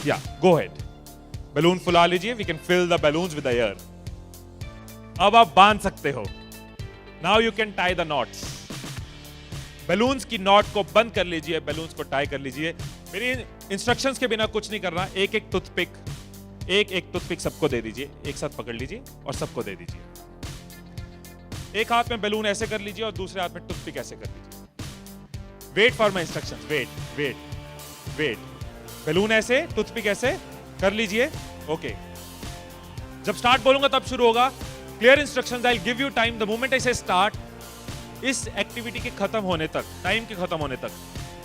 या गो head, balloon फुला लीजिए, we can fill the balloons with air. अब आप बांध सकते हो। Now you can tie the knots. Balloons की नॉट को बंद कर लीजिए, बैलून्स को टाई कर लीजिए। मेरी इंस्ट्रक्शंस के बिना कुछ नहीं करना। एक एक टूथपिक सबको दे दीजिए, एक साथ पकड़ लीजिए और सबको दे दीजिए। एक हाथ में बैलून ऐसे कर लीजिए और दूसरे हाथ में टूथपिक ऐसे कर लीजिए। Wait for my instructions, wait. Balloon ऐसे, टूथपिक ऐसे कर लीजिए। ओके, जब स्टार्ट बोलूंगा तब शुरू होगा। Clear instructions, I will give you time the moment I से स्टार्ट। इस एक्टिविटी के खत्म होने तक, टाइम के खत्म होने तक,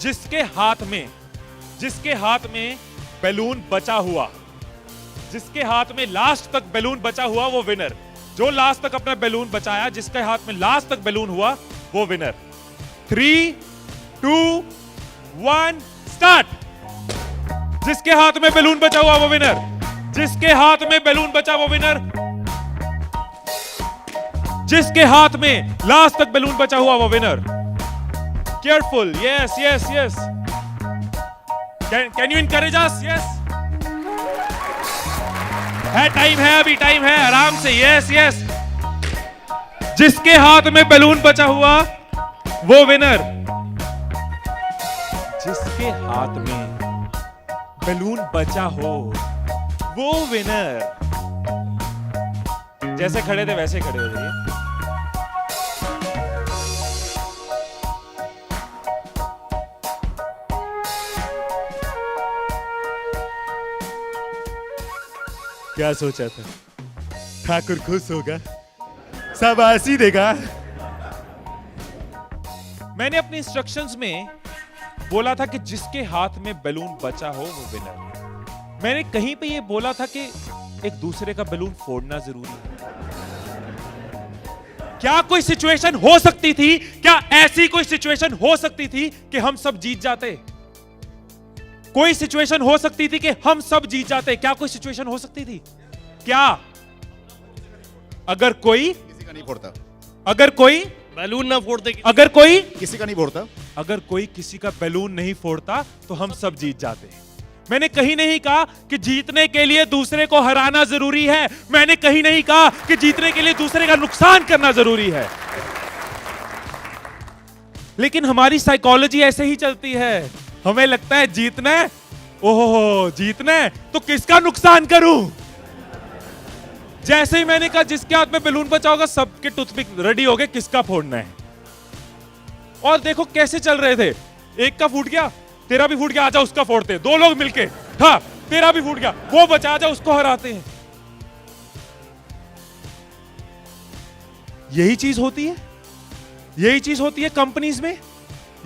जिसके हाथ में बैलून बचा हुआ, जिसके हाथ में लास्ट तक बैलून बचा हुआ, वो विनर। जो लास्ट तक अपना बैलून बचाया, जिसके हाथ में लास्ट तक बैलून हुआ, वो विनर। 3, 2, 1 स्टार्ट। जिसके हाथ में बैलून बचा हुआ वो विनर, जिसके हाथ में बैलून बचा वो विनर, जिसके हाथ में लास्ट तक बैलून बचा हुआ वो winner. Careful, yes. Can you encourage us? Yes, है, टाइम है, अभी टाइम है, आराम से। यस। जिसके हाथ में बैलून बचा हुआ वो विनर, जिसके हाथ में बैलून बचा हो वो विनर। जैसे खड़े थे वैसे खड़े हो जाइए। क्या सोचा था? ठाकुर खुश होगा, शाबाशी देगा। मैंने अपने इंस्ट्रक्शंस में बोला था कि जिसके हाथ में बैलून बचा हो वो विनर। मैंने कहीं पे ये बोला था कि एक दूसरे का बैलून फोड़ना जरूरी है। क्या कोई सिचुएशन हो सकती थी, क्या ऐसी कोई सिचुएशन हो सकती थी कि हम सब जीत जाते? कोई सिचुएशन हो सकती थी कि हम सब जीत जाते? क्या कोई सिचुएशन हो सकती थी? क्या? अगर कोई किसी का नहीं फोड़ता, अगर कोई बैलून ना फोड़ते, अगर कोई किसी का नहीं फोड़ता, अगर कोई किसी का बैलून नहीं फोड़ता तो हम सब जीत जाते। मैंने कहीं नहीं कहा कि जीतने के लिए दूसरे को हराना जरूरी है। मैंने कहीं नहीं कहा कि जीतने के लिए दूसरे का नुकसान करना जरूरी है। लेकिन हमारी साइकोलॉजी ऐसे ही चलती है। हमें लगता है जीतना है, ओहो जीतना है तो किसका नुकसान करूं। जैसे ही मैंने कहा जिसके हाथ में बैलून बचा होगा, सबके टूथपिक रेडी हो गए, किसका फोड़ना है। और देखो कैसे चल रहे थे। एक का फूट गया, तेरा भी फूट गया, आजा उसका फोड़ते। दो लोग मिलके, हाँ तेरा भी फूट गया, वो बचा, आजा उसको हराते हैं। यही चीज होती है, यही चीज होती है कंपनीज में,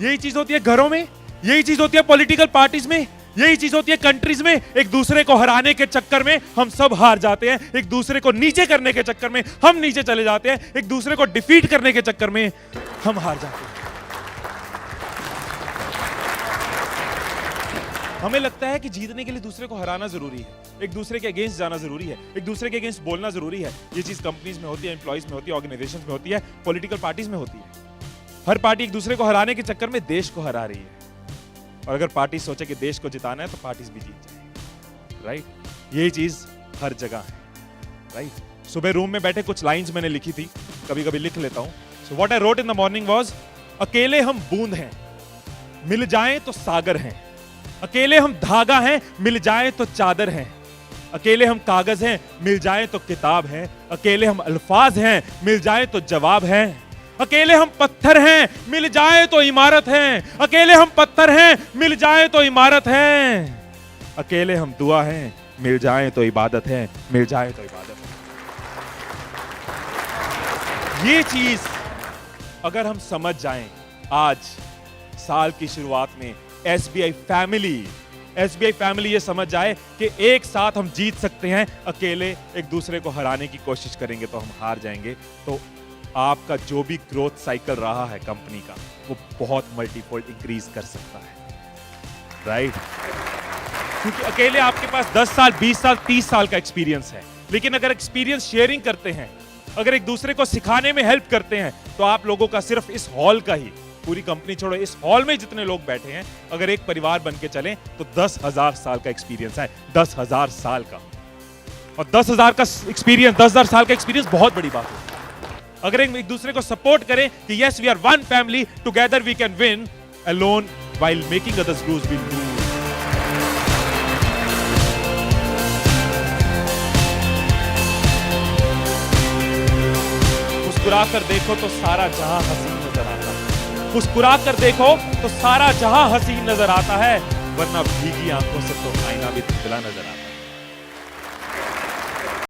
यही चीज होती है घरों में, यही चीज होती है पॉलिटिकल पार्टीज में, यही चीज होती है कंट्रीज में। एक दूसरे को हराने के चक्कर में हम सब हार जाते हैं। एक दूसरे को नीचे करने के चक्कर में हम नीचे चले जाते हैं। एक दूसरे को डिफीट करने के चक्कर में हम हार जाते हैं। हमें लगता है कि जीतने के लिए दूसरे को हराना जरूरी है, एक दूसरे के अगेंस्ट जाना जरूरी है, एक दूसरे के अगेंस्ट बोलना जरूरी है। ये चीज कंपनीज में होती है, एम्प्लॉइज में होती है, ऑर्गेनाइजेशंस में होती है, पॉलिटिकल पार्टीज में होती है। हर पार्टी एक दूसरे को हराने के चक्कर में देश को हरा रही है। और अगर पार्टी सोचे कि देश को जिताना है तो पार्टीज भी जीत जाएंगी, राइट? यही चीज हर जगह है, राइट? सुबह रूम में बैठे कुछ लाइंस मैंने लिखी थी, कभी कभी लिख लेता हूं। So what I wrote in the morning was, अकेले हम बूंद हैं, मिल जाएं तो सागर हैं। अकेले हम धागा हैं, मिल जाएं तो चादर हैं। अकेले हम कागज हैं, मिल जाएं तो किताब हैं। अकेले हम अल्फाज हैं, मिल जाएं तो जवाब हैं। अकेले हम पत्थर हैं, मिल जाए तो इमारत है। अकेले हम पत्थर हैं, मिल जाए तो इमारत है। अकेले हम दुआ हैं, मिल जाए तो इबादत है, मिल जाए तो इबादत है। ये चीज अगर हम समझ जाएं आज साल की शुरुआत में, एसबीआई फैमिली ये समझ जाए कि एक साथ हम जीत सकते हैं। अकेले एक दूसरे को हराने की कोशिश करेंगे तो हम हार जाएंगे। तो आपका जो भी ग्रोथ साइकिल रहा है कंपनी का, वो बहुत मल्टीफोल्ड इंक्रीज कर सकता है, राइट? क्योंकि अकेले आपके पास 10 साल, 20 साल, 30 साल का एक्सपीरियंस है। लेकिन अगर एक्सपीरियंस शेयरिंग करते हैं, अगर एक दूसरे को सिखाने में हेल्प करते हैं, तो आप लोगों का सिर्फ इस हॉल का ही पूरी कंपनी छोड़ो, इस हॉल में जितने लोग बैठे हैं, अगर एक परिवार बन के चलें तो 10,000 साल का एक्सपीरियंस है, 10,000 साल का। और 10,000 का एक्सपीरियंस, 10,000 साल का एक्सपीरियंस बहुत बड़ी बात है। अगर एक दूसरे को सपोर्ट करें कि yes we are one family, together we can win, alone while making others lose will lose. मुस्कुरा कर देखो तो सारा जहां हसीन नजर आता है, मुस्कुरा कर देखो तो सारा जहां हसीन नजर आता है, वरना भीगी आंखों से तो आईना भी धुंधला नजर आता है।